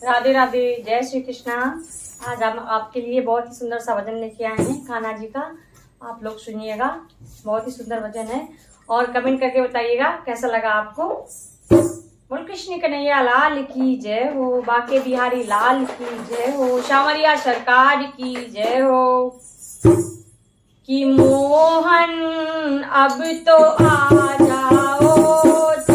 राधे राधे, जय श्री कृष्णा। आज हम आपके लिए बहुत ही सुंदर सा भजन लेके आए हैं कान्हा जी का। आप लोग सुनिएगा, बहुत ही सुंदर भजन है और कमेंट करके बताइएगा कैसा लगा आपको। बोल कृष्ण कन्हैया लाल की जय हो, बाके बिहारी लाल की जय हो, शामरिया सरकार की जय हो। कि मोहन अब तो आ जाओ